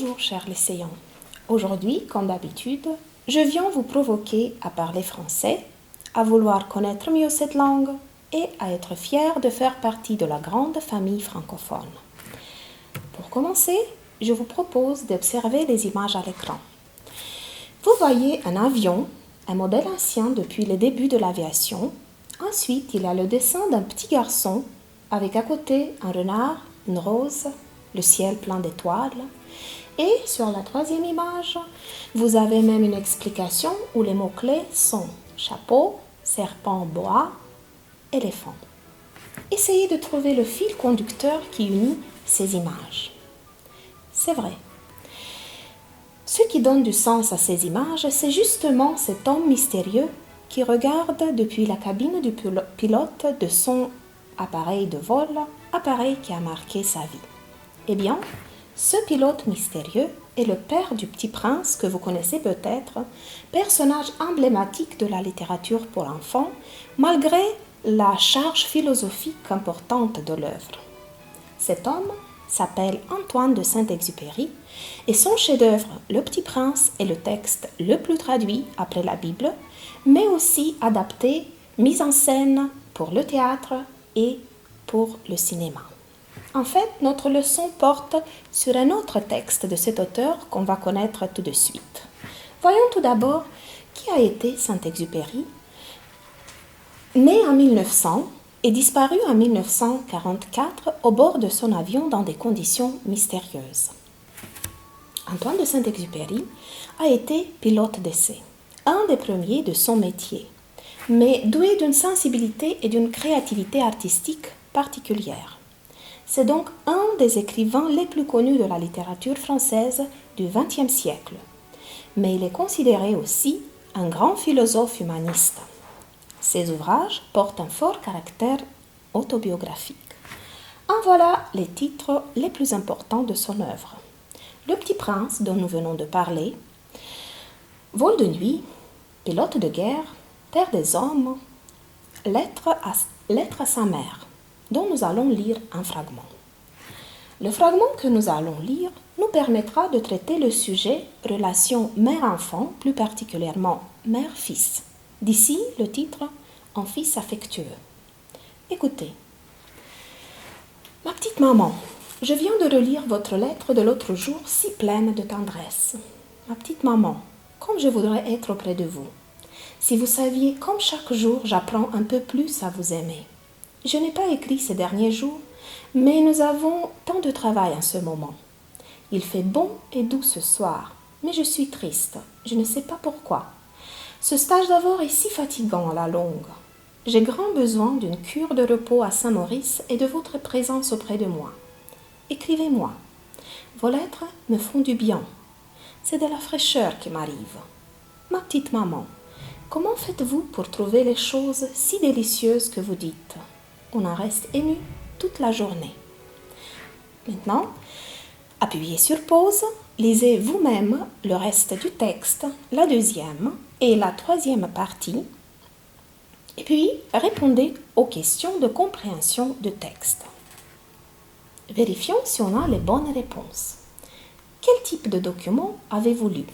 Bonjour chers lycéens. Aujourd'hui, comme d'habitude, je viens vous provoquer à parler français, à vouloir connaître mieux cette langue et à être fier de faire partie de la grande famille francophone. Pour commencer, je vous propose d'observer les images à l'écran. Vous voyez un avion, un modèle ancien depuis le début de l'aviation. Ensuite, il y a le dessin d'un petit garçon avec à côté un renard, une rose, le ciel plein d'étoiles. Et sur la troisième image, vous avez même une explication où les mots-clés sont chapeau, serpent bois, éléphant. Essayez de trouver le fil conducteur qui unit ces images. C'est vrai. Ce qui donne du sens à ces images, c'est justement cet homme mystérieux qui regarde depuis la cabine du pilote de son appareil de vol, appareil qui a marqué sa vie. Eh bien, ce pilote mystérieux est le père du Petit Prince que vous connaissez peut-être, personnage emblématique de la littérature pour enfants, malgré la charge philosophique importante de l'œuvre. Cet homme s'appelle Antoine de Saint-Exupéry et son chef-d'œuvre Le Petit Prince est le texte le plus traduit après la Bible, mais aussi adapté, mis en scène pour le théâtre et pour le cinéma. En fait, notre leçon porte sur un autre texte de cet auteur qu'on va connaître tout de suite. Voyons tout d'abord qui a été Saint-Exupéry, né en 1900 et disparu en 1944 au bord de son avion dans des conditions mystérieuses. Antoine de Saint-Exupéry a été pilote d'essai, un des premiers de son métier, mais doué d'une sensibilité et d'une créativité artistique particulière. C'est donc un des écrivains les plus connus de la littérature française du XXe siècle, mais il est considéré aussi un grand philosophe humaniste. Ses ouvrages portent un fort caractère autobiographique. En voilà les titres les plus importants de son œuvre. Le Petit Prince, dont nous venons de parler, Vol de nuit, Pilote de guerre, Père des hommes, Lettre à sa mère, dont nous allons lire un fragment. Le fragment que nous allons lire nous permettra de traiter le sujet relation mère-enfant, plus particulièrement mère-fils. D'ici le titre Un fils affectueux. Écoutez. Ma petite maman, je viens de relire votre lettre de l'autre jour si pleine de tendresse. Ma petite maman, comme je voudrais être auprès de vous. Si vous saviez comme chaque jour j'apprends un peu plus à vous aimer. Je n'ai pas écrit ces derniers jours, mais nous avons tant de travail en ce moment. Il fait bon et doux ce soir, mais je suis triste. Je ne sais pas pourquoi. Ce stage d'abord est si fatigant à la longue. J'ai grand besoin d'une cure de repos à Saint-Maurice et de votre présence auprès de moi. Écrivez-moi. Vos lettres me font du bien. C'est de la fraîcheur qui m'arrive. Ma petite maman, comment faites-vous pour trouver les choses si délicieuses que vous dites ? On en reste ému toute la journée. Maintenant, appuyez sur pause, lisez vous-même le reste du texte, la deuxième et la troisième partie, et puis répondez aux questions de compréhension du texte. Vérifions si on a les bonnes réponses. Quel type de document avez-vous lu ?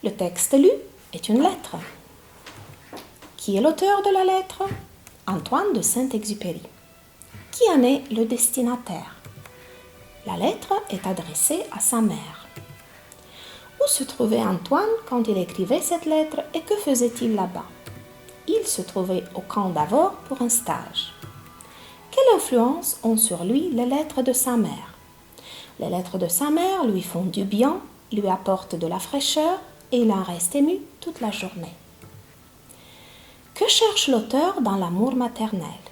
Le texte lu est une lettre. Qui est l'auteur de la lettre ? Antoine de Saint-Exupéry. Qui en est le destinataire ? La lettre est adressée à sa mère. Où se trouvait Antoine quand il écrivait cette lettre et que faisait-il là-bas ? Il se trouvait au camp d'Avord pour un stage. Quelle influence ont sur lui les lettres de sa mère ? Les lettres de sa mère lui font du bien, lui apportent de la fraîcheur et il en reste ému toute la journée. Que cherche l'auteur dans l'amour maternel ?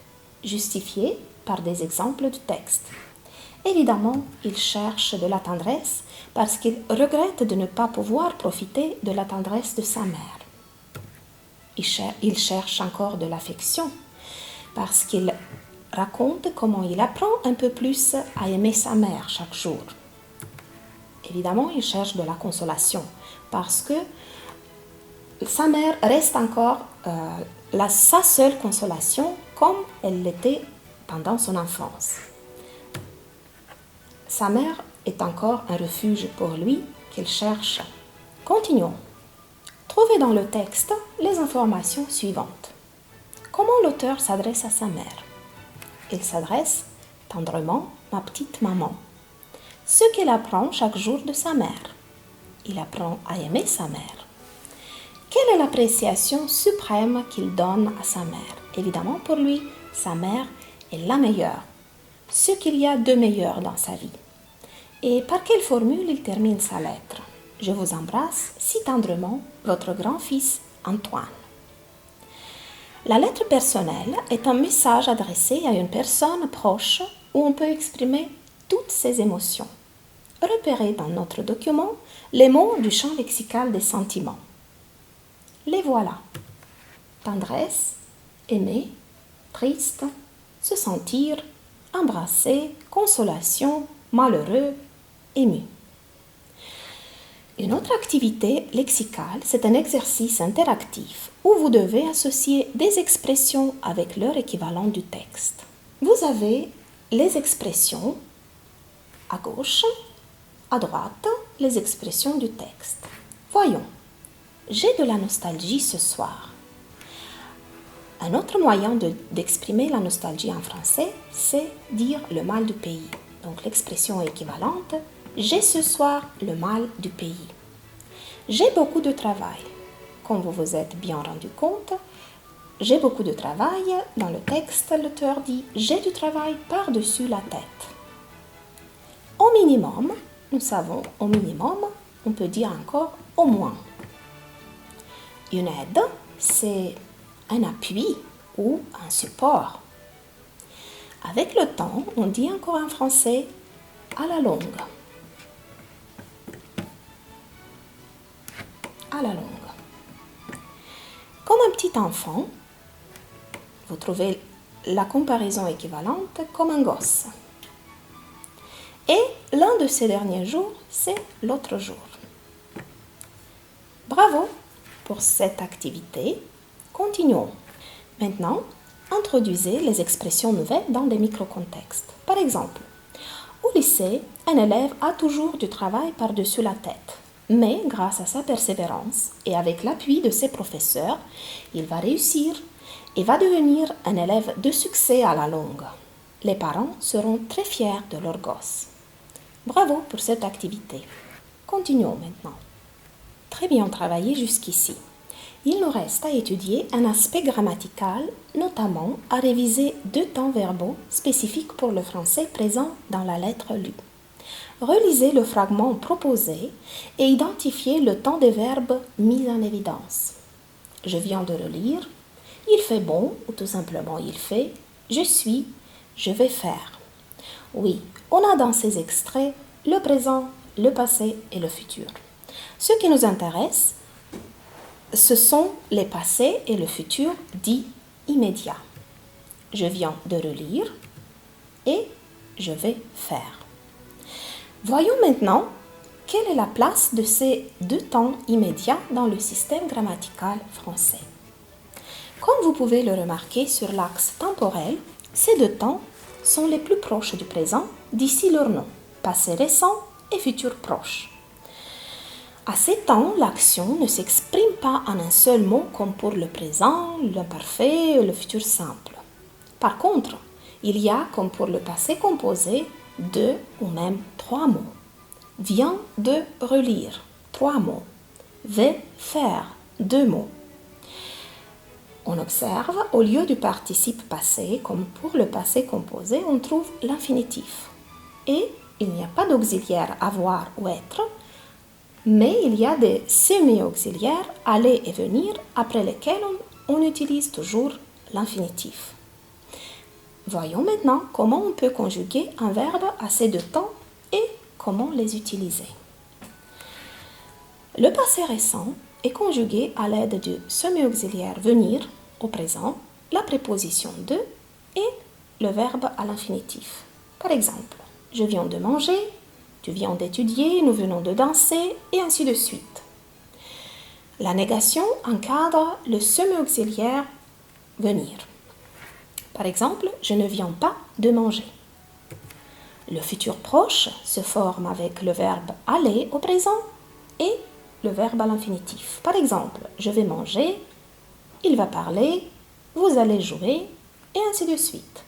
Justifié par des exemples de texte. Évidemment, il cherche de la tendresse parce qu'il regrette de ne pas pouvoir profiter de la tendresse de sa mère. Il cherche encore de l'affection parce qu'il raconte comment il apprend un peu plus à aimer sa mère chaque jour. Évidemment, il cherche de la consolation parce que sa mère reste encore sa seule consolation comme elle l'était pendant son enfance. Sa mère est encore un refuge pour lui qu'il cherche. Continuons. Trouvez dans le texte les informations suivantes. Comment l'auteur s'adresse à sa mère? Il s'adresse tendrement ma petite maman. Ce qu'il apprend chaque jour de sa mère. Il apprend à aimer sa mère. Quelle est l'appréciation suprême qu'il donne à sa mère? Évidemment, pour lui, sa mère est la meilleure. Ce qu'il y a de meilleur dans sa vie. Et par quelle formule il termine sa lettre? Je vous embrasse si tendrement, votre grand-fils Antoine. La lettre personnelle est un message adressé à une personne proche où on peut exprimer toutes ses émotions. Repérez dans notre document les mots du champ lexical des sentiments. Les voilà. Tendresse, aimer, triste, se sentir, embrasser, consolation, malheureux, ému. Une autre activité lexicale, c'est un exercice interactif où vous devez associer des expressions avec leur équivalent du texte. Vous avez les expressions à gauche, à droite, les expressions du texte. Voyons. J'ai de la nostalgie ce soir. Un autre moyen d'exprimer la nostalgie en français, c'est dire le mal du pays. Donc l'expression équivalente, j'ai ce soir le mal du pays. J'ai beaucoup de travail. Comme vous vous êtes bien rendu compte, j'ai beaucoup de travail. Dans le texte, l'auteur dit j'ai du travail par-dessus la tête. Au minimum, nous savons au minimum, on peut dire encore au moins. Une aide, c'est un appui ou un support. Avec le temps, on dit encore en français à la longue. À la longue. Comme un petit enfant, vous trouvez la comparaison équivalente comme un gosse. Et l'un de ces derniers jours, c'est l'autre jour. Bravo pour cette activité. Continuons. Maintenant, introduisez les expressions nouvelles dans des micro-contextes. Par exemple, au lycée, un élève a toujours du travail par-dessus la tête. Mais grâce à sa persévérance et avec l'appui de ses professeurs, il va réussir et va devenir un élève de succès à la longue. Les parents seront très fiers de leur gosse. Bravo pour cette activité. Continuons maintenant. Très bien travaillé jusqu'ici. Il nous reste à étudier un aspect grammatical, notamment à réviser 2 temps verbaux spécifiques pour le français présents dans la lettre lue. Relisez le fragment proposé et identifiez le temps des verbes mis en évidence. Je viens de le lire. Il fait bon, ou tout simplement il fait. Je suis, je vais faire. Oui, on a dans ces extraits le présent, le passé et le futur. Ce qui nous intéresse, ce sont les passés et le futur dits immédiats. Je viens de relire et je vais faire. Voyons maintenant quelle est la place de ces 2 temps immédiats dans le système grammatical français. Comme vous pouvez le remarquer sur l'axe temporel, ces 2 temps sont les plus proches du présent d'ici leur nom, passé récent et futur proche. À ces temps, l'action ne s'exprime pas en un seul mot comme pour le présent, l'imparfait, le futur simple. Par contre, il y a, comme pour le passé composé, 2 ou même 3 mots. Vient de relire, 3 mots. Vais faire, 2 mots. On observe, au lieu du participe passé, comme pour le passé composé, on trouve l'infinitif. Et il n'y a pas d'auxiliaire avoir ou être, mais il y a des semi-auxiliaires aller et venir après lesquels on utilise toujours l'infinitif. Voyons maintenant comment on peut conjuguer un verbe à ces 2 temps et comment les utiliser. Le passé récent est conjugué à l'aide du semi-auxiliaire venir au présent, la préposition de et le verbe à l'infinitif. Par exemple, je viens de manger, tu viens d'étudier, nous venons de danser, et ainsi de suite. La négation encadre le semi-auxiliaire venir. Par exemple, je ne viens pas de manger. Le futur proche se forme avec le verbe aller au présent et le verbe à l'infinitif. Par exemple, je vais manger, il va parler, vous allez jouer et ainsi de suite.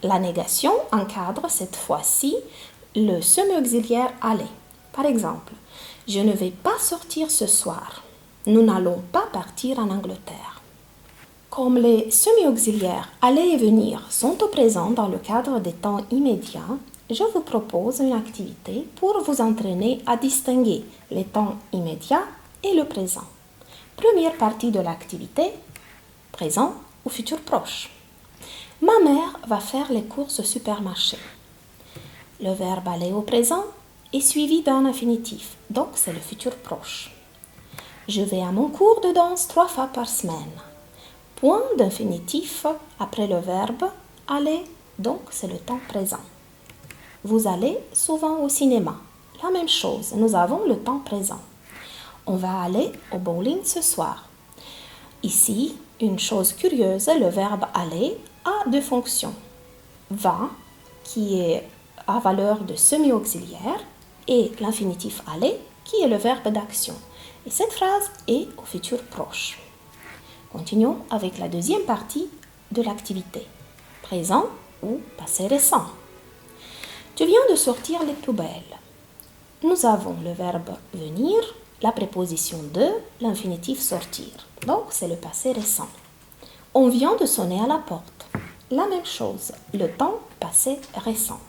La négation encadre cette fois-ci le semi-auxiliaire aller. Par exemple, je ne vais pas sortir ce soir. Nous n'allons pas partir en Angleterre. Comme les semi-auxiliaires aller et venir sont au présent dans le cadre des temps immédiats, je vous propose une activité pour vous entraîner à distinguer les temps immédiats et le présent. Première partie de l'activité, présent ou futur proche. Ma mère va faire les courses au supermarché. Le verbe aller au présent est suivi d'un infinitif, donc c'est le futur proche. Je vais à mon cours de danse 3 fois par semaine. Point d'infinitif après le verbe aller, donc c'est le temps présent. Vous allez souvent au cinéma. La même chose, nous avons le temps présent. On va aller au bowling ce soir. Ici, une chose curieuse, le verbe aller a 2 fonctions. Va, qui est à valeur de semi-auxiliaire, et l'infinitif aller, qui est le verbe d'action. Et cette phrase est au futur proche. Continuons avec la deuxième partie de l'activité. Présent ou passé récent. Tu viens de sortir les poubelles. Nous avons le verbe venir, la préposition de, l'infinitif sortir. Donc, c'est le passé récent. On vient de sonner à la porte. La même chose, le temps passé récent.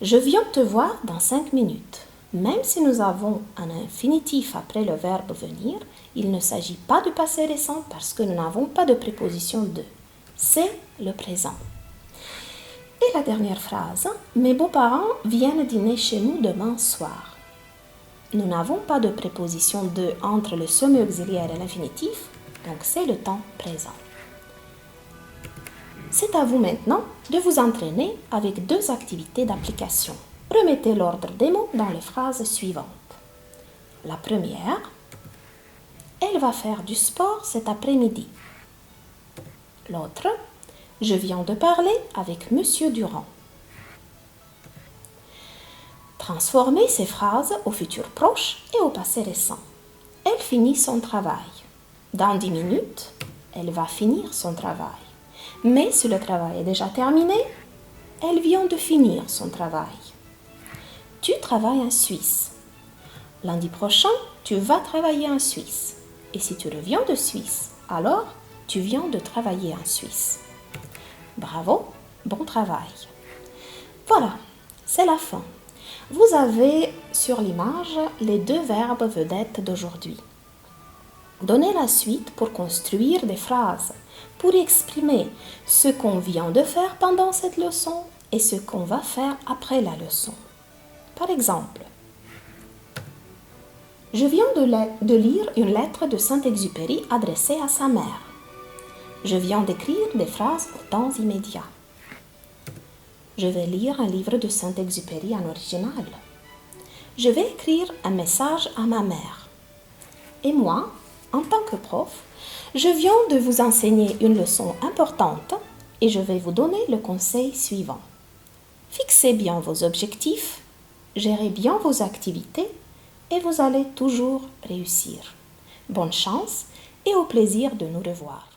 Je viens te voir dans 5 minutes. Même si nous avons un infinitif après le verbe venir, il ne s'agit pas du passé récent parce que nous n'avons pas de préposition de. C'est le présent. Et la dernière phrase, mes beaux-parents viennent dîner chez nous demain soir. Nous n'avons pas de préposition de entre le semi-auxiliaire et l'infinitif, donc c'est le temps présent. C'est à vous maintenant de vous entraîner avec 2 activités d'application. Remettez l'ordre des mots dans les phrases suivantes. La première, elle va faire du sport cet après-midi. L'autre, je viens de parler avec Monsieur Durand. Transformez ces phrases au futur proche et au passé récent. Elle finit son travail. Dans 10 minutes, elle va finir son travail. Mais si le travail est déjà terminé, elle vient de finir son travail. Tu travailles en Suisse. Lundi prochain, tu vas travailler en Suisse. Et si tu reviens de Suisse, alors tu viens de travailler en Suisse. Bravo, bon travail. Voilà, c'est la fin. Vous avez sur l'image les 2 verbes vedettes d'aujourd'hui. Donnez la suite pour construire des phrases, pour exprimer ce qu'on vient de faire pendant cette leçon et ce qu'on va faire après la leçon. Par exemple, je viens de lire une lettre de Saint-Exupéry adressée à sa mère. Je viens d'écrire des phrases au temps immédiat. Je vais lire un livre de Saint-Exupéry en original. Je vais écrire un message à ma mère. Et moi, en tant que prof, je viens de vous enseigner une leçon importante et je vais vous donner le conseil suivant. Fixez bien vos objectifs, gérez bien vos activités et vous allez toujours réussir. Bonne chance et au plaisir de nous revoir.